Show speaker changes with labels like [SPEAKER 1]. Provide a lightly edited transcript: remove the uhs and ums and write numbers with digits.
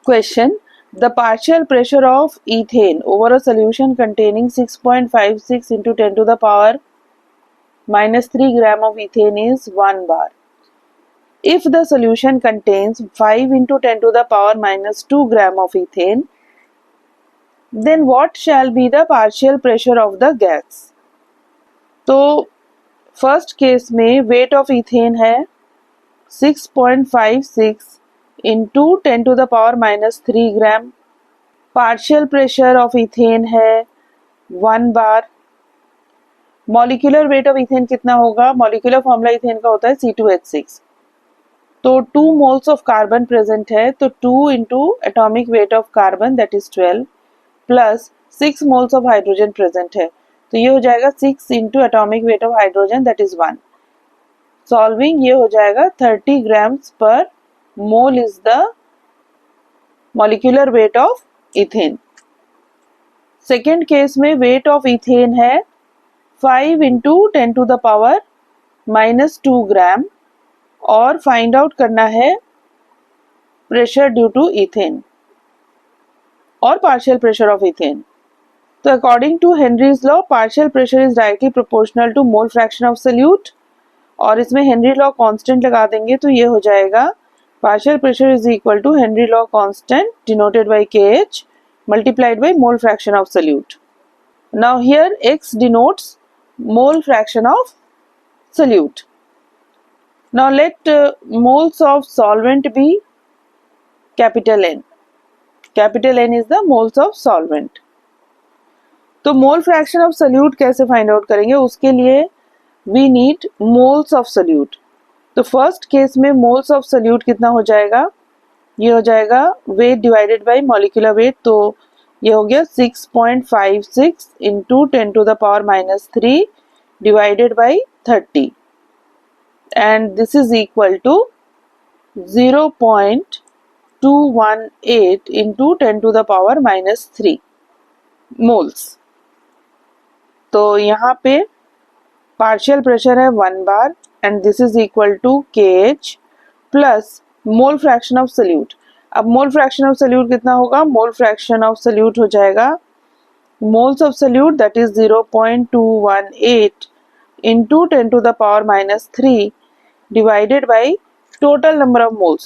[SPEAKER 1] Question: the partial pressure of ethane over a solution containing 6.56 into 10 to the power minus 3 gram of ethane is 1 bar. If the solution contains 5 into 10 to the power minus 2 gram of ethane, then what shall be the partial pressure of the gas? तो first case में weight of ethane है 6.56 into 10 to the power minus 3 gram. Partial pressure of ethane है 1 bar. Molecular weight of ethane कितना होगा? Molecular formula ethane का होता है C2H6. तो 2 मोल्स ऑफ कार्बन प्रेजेंट है, तो 2 into atomic weight of carbon that is 12 plus 6 moles of hydrogen present है, तो ये हो जाएगा 6 into atomic weight of hydrogen that is 1. Solving ये हो जाएगा 30 ग्राम्स पर mole is the molecular weight of ethane. Second case में वेट ऑफ इथेन है 5 into 10 to the power minus 2 gram और फाइंड आउट करना है प्रेशर ड्यू टू इथेन और पार्शियल प्रेशर ऑफ इथेन. तो according to Henry's law partial pressure is directly proportional to mole fraction of solute, और इसमें Henry law constant लगा देंगे तो ये हो जाएगा partial pressure is equal to Henry law constant denoted by KH multiplied by mole fraction of solute. Now here X denotes mole fraction of solute. Now let moles of solvent be capital N. Capital N is the moles of solvent. तो mole fraction of solute कैसे find out करेंगे? उसके लिए we need moles of solute. तो first case में moles of solute कितना हो जाएगा? ये हो जाएगा weight divided by molecular weight, तो ये हो गया 6.56 into 10 to the power minus 3 divided by 30 and this is equal to 0.218 into 10 to the power minus 3 moles. तो यहाँ पे पार्शियल प्रेशर है 1 bar and this is equal to KH plus mole fraction of solute. अब mole fraction of solute कितना होगा? मोल fraction of solute हो जाएगा moles of solute that is 0.218 into 10 to the power minus 3 divided by total number of moles.